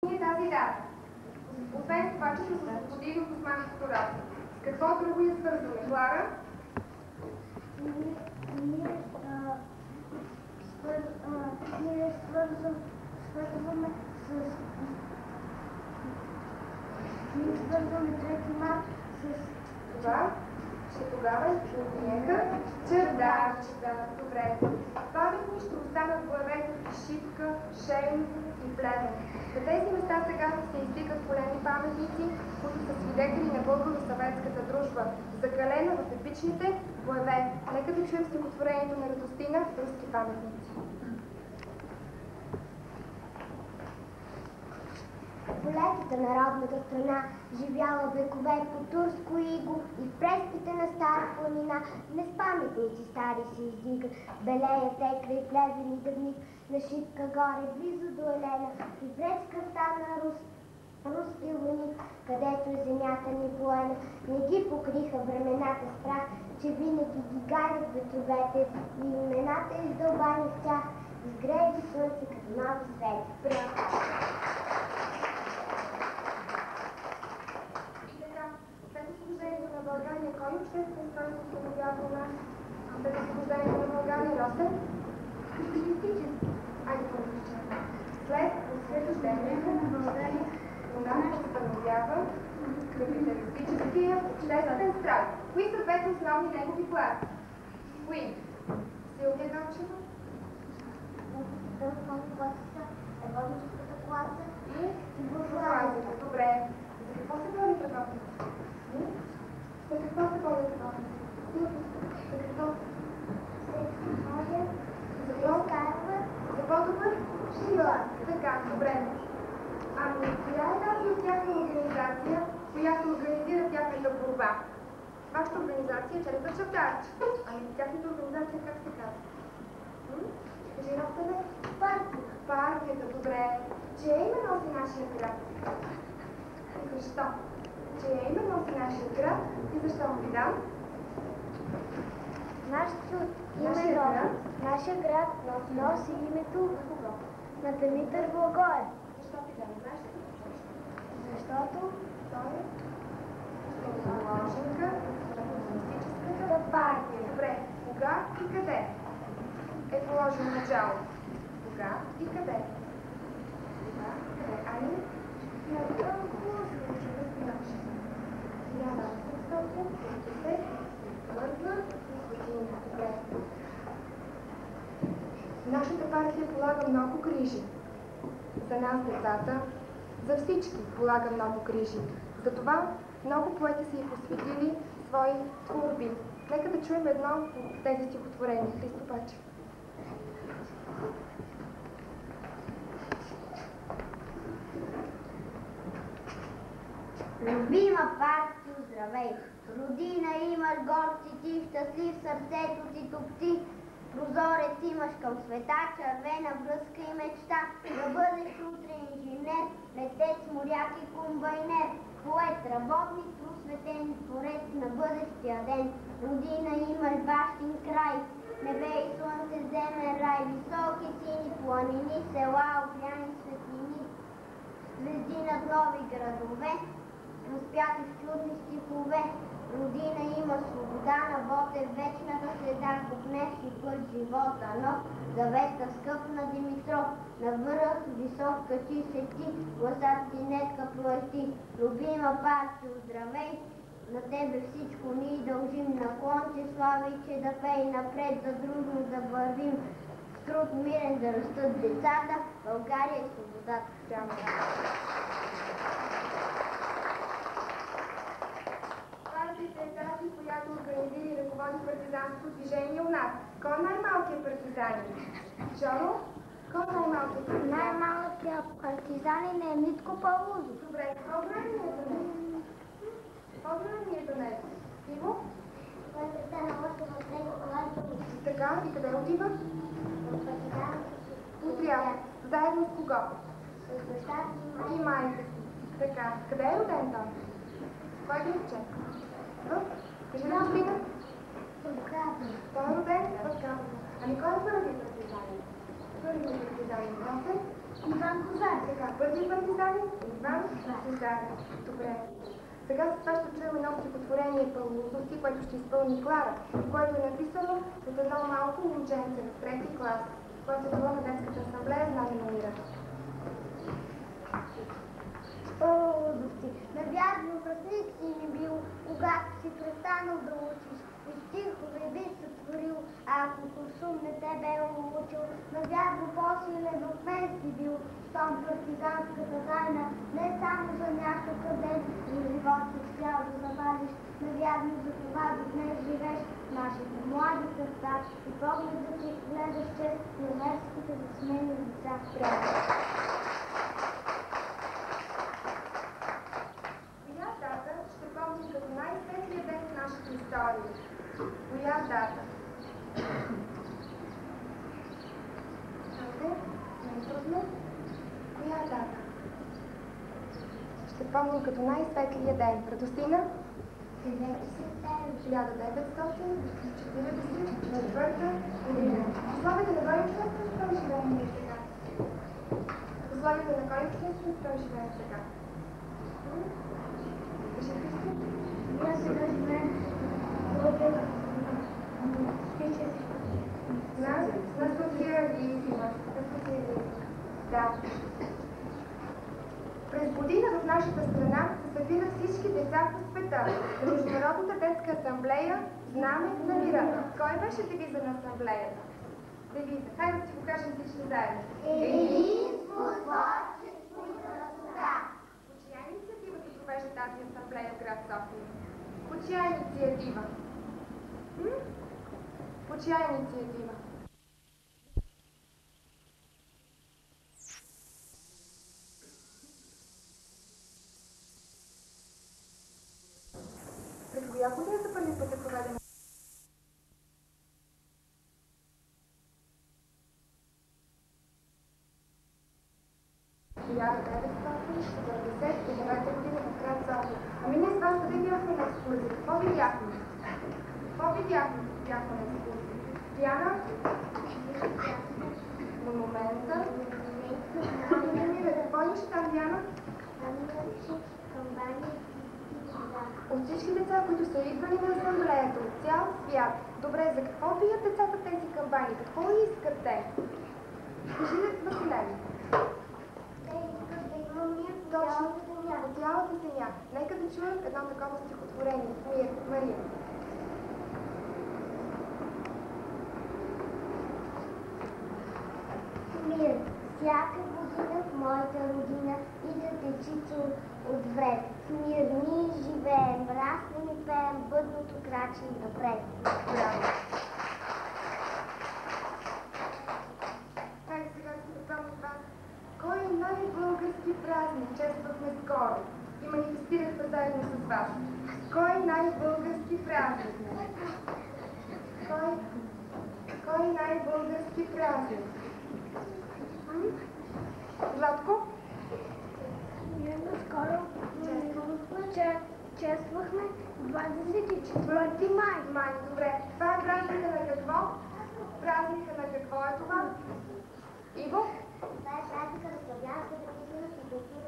Тази дата. Освен това, че са се освободили от османското робство. С какво друго я свързваме, Клара? Ние свързваме с 3 март с това, че тогава приеха Чавдарчета. Добре. Паметни ще останат главете в Шипка, Шейн и Плевен. На тези места сега се издигат големи паметници, които са свидетели на българо-съветската дружба, закалена в епичните боеве. Нека да чуем стихотворението на Радостина «Руски паметници». полетата на родната страна, живяла векове по турско иго и в преспите на Стара планина, днес паметници стари се издигат, белеят край плевен и дъвник, на Шипка горе, близо до Елена, и през кафтана руски войник, където земята ни поена, не ги покриха времената с прах, че винаги ги гарят ветровете и имената издълбани в тях, изгрее ги слънце като нови свети. Браво! Освобождението на България, кой обществен строй се установява у нас? След освобождението на България, Росен? Капиталистически. Айде по-различен. След освобождението на България, у нас се установява капиталистическия обществен строй. Кои са двете основни негови класи? Кои? Силвия Галчева? Работническата класа И буржуазията. Добре. За какво се борят работниците? За какво се борят работниците? За какво? За по-добър живот. Така, добре. Ами, коя е тази от тяхна организация, която организира тяхната борба? Вашата организация е Черепа Чавдарче. Ами, тяхната организация как се казва? Кажи, Росене? Партията, добре. Чие име носи нашия град? И защо? Чие име носи нашия град и защо му ви дам? Нашия град носи името на Димитър Благоев. Защо ти дам? Знаеш ли защо? Защото Той е заложника на комунистическата партия. Добре. Кога и къде е положено начало? Кога и къде? Кога и къде? Ани? На дълго година. Добре. Нашата партия полага много грижи. За нас, децата, за всички полага много грижи. Затова много поети са и посветили свои творби. Нека да чуем едно от тези стихотворения. Христо Пачев. Любима партия, здравей! Родина имаш, горд си ти, щастлив, сърцето ти топти. Прозорец имаш към света, червена връзка и мечта. Да бъдеш утре инженер, летец, моряк и комбайнер. Поет, работник, просветен, творец на бъдещия ден. Родина имаш, бащин край, небе и слънце, земен рай. Високи сини планини, села, огняни светлини. Звезди над нови градове, разпяти в чудни стихове. Родина има свобода, на вот е вечната следа, купнешки път живота, но завета скъп на Димитров, на връх висок качи се ти, гласът ти нетка проести. Любима партия, здравей, на тебе всичко ние дължим, наклон, че слави, че да пей напред, за дружно да вървим. С труд мирен да растат децата, България и свободата. Партията е тази, която организира и ръководи партизанското движение у нас. Кой е най-малкият партизанин? Жоро? Кой е най-малкият партизанин? Най-малкият партизанин е Митко Павлузов. Добре, какво време е за него? Какво време е за него? Иво? Така, и къде отива? Отряд. Заедно с кого? С баща И майка си. Така, къде е роден той? Кой ги уче? Кажи ли Господина? Той е роден в Кабо. Ами кой е първи партизанин? Първи партизанин Росен? Иван Козар. Така, първи партизанин Иван Козар. Добре. Сега с това ще чуем едно стихотворение Павловски, което ще изпълни Клара, което е написано от едно малко момченце в трети клас, което е било на детската асамблея Знаме на мира. Навярно връзник си не бил, когато си престанал да учиш, и стихове би сътворил, ако куршум не те бе улучил. Навярно по-силен от мен си бил, щом партизанската тайна, не само за някакъв ден, но живот си успял да запазиш. Навярно за това до днес живееш в нашите млади сърца и погледът ти гледаш чест пионерските засмени лица. Коя дата ще помним като най-светлия ден в нашата история? Коя дата? Най-трудно? Коя дата? Ще помним като най-светлия ден. Радостина? 1944 година. Условията на кой общество ще живеем сега? Условията на кой общество ще живеем сега? Ние сега живеем на социализма. Да. През година в нашата страна се събират всички деца по света на Международната детска асамблея Знаме на мира. Кой беше девиза на асамблеята? Девиза. Хайде да си го кажем всички заедно. единство, творчество и красота. По чия инициатива се провежда тази асамблея в град София? По чия инициатива? По чия инициатива? През коя година за първи път е проведена? В 1979 година в град София. Ами ние с вас къде бяхме на екскурзия? Какво видяхме? Какво видяхме? Бяхме на екскурзия. Диана? Монумента. Какво имаше там, Диана? От всички деца, които са идвали на асамблеята от цял свят. Добре, за какво бият децата тези камбани? Какво искат те? Кажи ли, Василена? Те искат да има мир по Точно, цялата земя. по цялата земя. Нека да чуем едно такова стихотворение. Мир, Мария. Мир. Всяка година в моята родина идва течица от вред. В мир ние живеем, растем и пеем, бъдното крачи напред. Браво. Хайде сега да се запомня вас. Кой е най-български празник? Чествахме скоро и манифестирахме заедно с вас. Кой е най-български празник? Кой е най-български празник? Златко? Ние наскоро чествахме 24 май. Май, добре. Това е празника на какво? Празника на какво е това? Иво? Това е празника на славянската писменост и култура.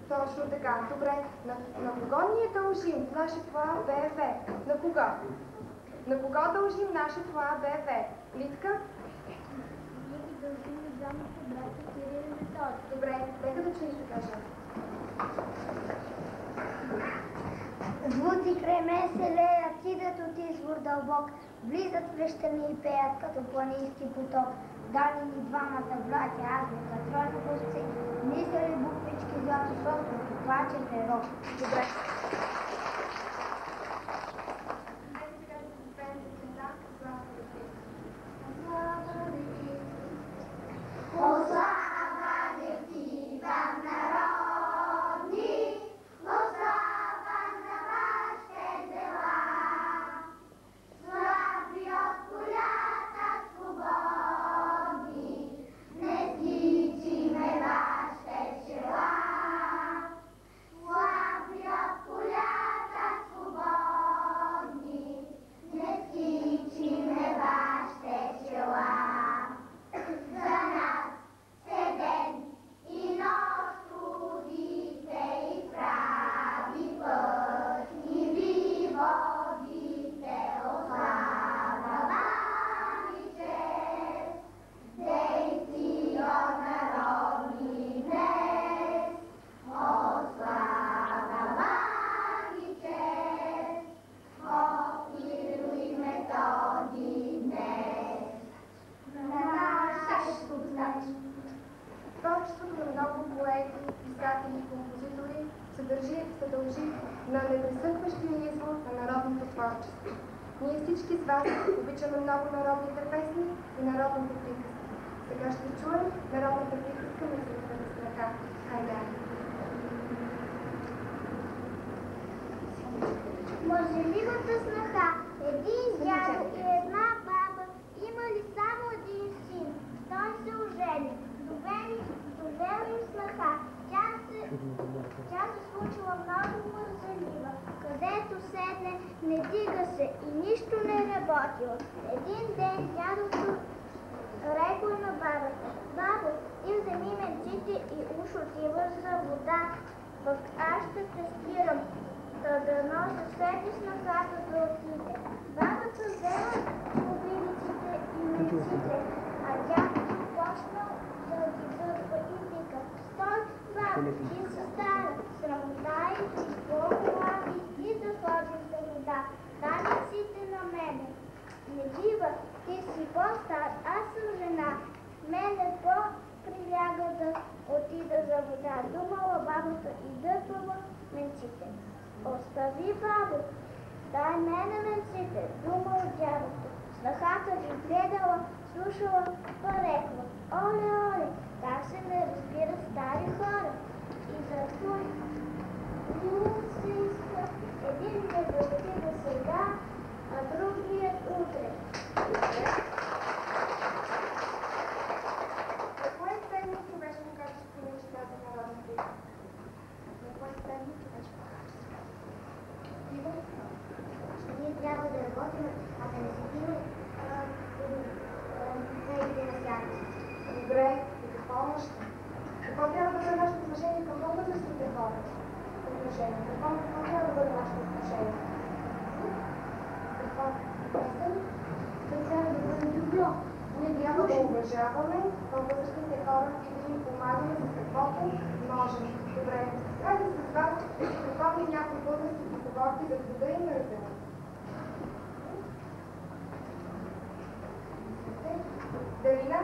Точно така. Добре. На кого ние дължим нашето АБВ? На кого? На кого дължим нашето АБВ? Литка? Ние ги дължим на двамата брата Кирил и Методий. Добре. Нека да чуем се кажа. Звуци креме се леят, идат от извор дълбок, влизат в плещами и пеят като планински поток. Дали ни двамата братя, азбука, тройно косци, нисали буквички злато с остров и плаче перо. Добре. Хайде сега да се спеем песента Слава Дети. Слава дети вам народни, слава за вашите дела. Слави от полята свободни, не стичиме вашите чела. Слави от полята се дължи на непресъхващия извор на народното творчество. Ние всички с вас обичаме много народните песни и народните приказки. Сега ще чуем народната приказка Мързеливата снаха. Хайде! Мързеливата снаха. Един дядо и една баба имали само един син. Той се ожени. Довел им снаха. Тя се случила много мързелива. Където седне, не дига се и нищо не работила. Един ден дядото рекла на бабата: бабо, ти вземи менците и уж отива за вода. Пък аз ще те спирам, да нося себе снахата да отиде. Бабата взела мобилиците и менците, а дядото почнал да ги дърпа и вика: стой, бабо, ти си стара, срамота и по-глави и да ходим за вода. Дай менците на мене. Не бива, ти си по-стар, аз съм жена. Мене по-приляга да отида за вода. Думала бабата и дърпала менците. Остави, бабо, дай мене менците, думал дядото. Снахата ги гледала, слушала, па рекла: оле, оле, как се не разбира стари хора. И за той се иска един да отида сега, а другият утре. Кое ценно човешко качество учи тази народна приказка? Кое ценно човешко качество? Ние трябва да работим, а да не седим на сядане. Добре, и какво още? Какво трябва да бъде нашето отношение към по-възрастните хора? Какво трябва да бъде нашето отношение? Какво? Това трябва да бъде добро. Ние трябва да уважаваме по-възрастните хора и да им помагаме с каквото можем. Добре, хайде с вас какво ви някои български поговорки за труда и мърза. Дарина?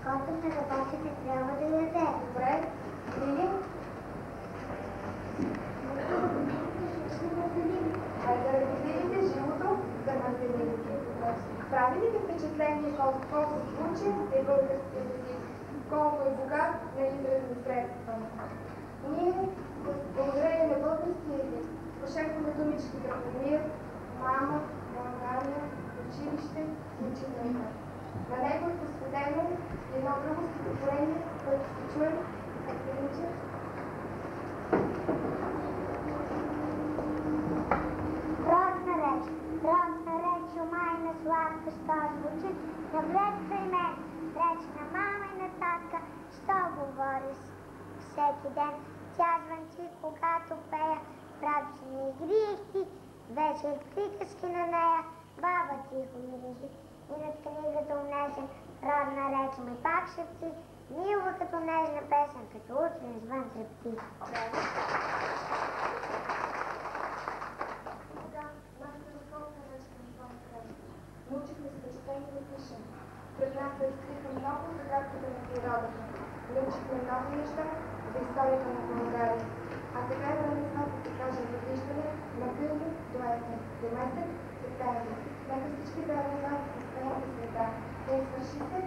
Който се работи, не трябва да яде. Добре. Лили? Хайде да разделите живото за мързеливите. Прави ли ви впечатление колко звучен е българският език, колко е богат на изразни средства? Ние, благодарение на българския език, пошехме думички Драгомир, мама, България, училище, учителка. На него е посветено едно друго стихотворение, което ще чуем, как се учи. Родна реч, умайна, сладка, що звучи, наблегва и мен, реч на мама и на татка, що говори всеки ден. Тя звънчи, когато пея, празни игри и хти, вече приказки на нея, баба тихо ми лежи. И над книгата унесен, родна реч ми пак шепти, мила като нежна песен, като утрин звън трепти. Научихме се да четем и да пишем. Пред нас се разкриха много загадките на природата. Научихме много неща за историята на България. А сега да не сме да кажем довиждане на първо до есен. До месец септември. Нека всички да разгледат постоянната света. Да свършите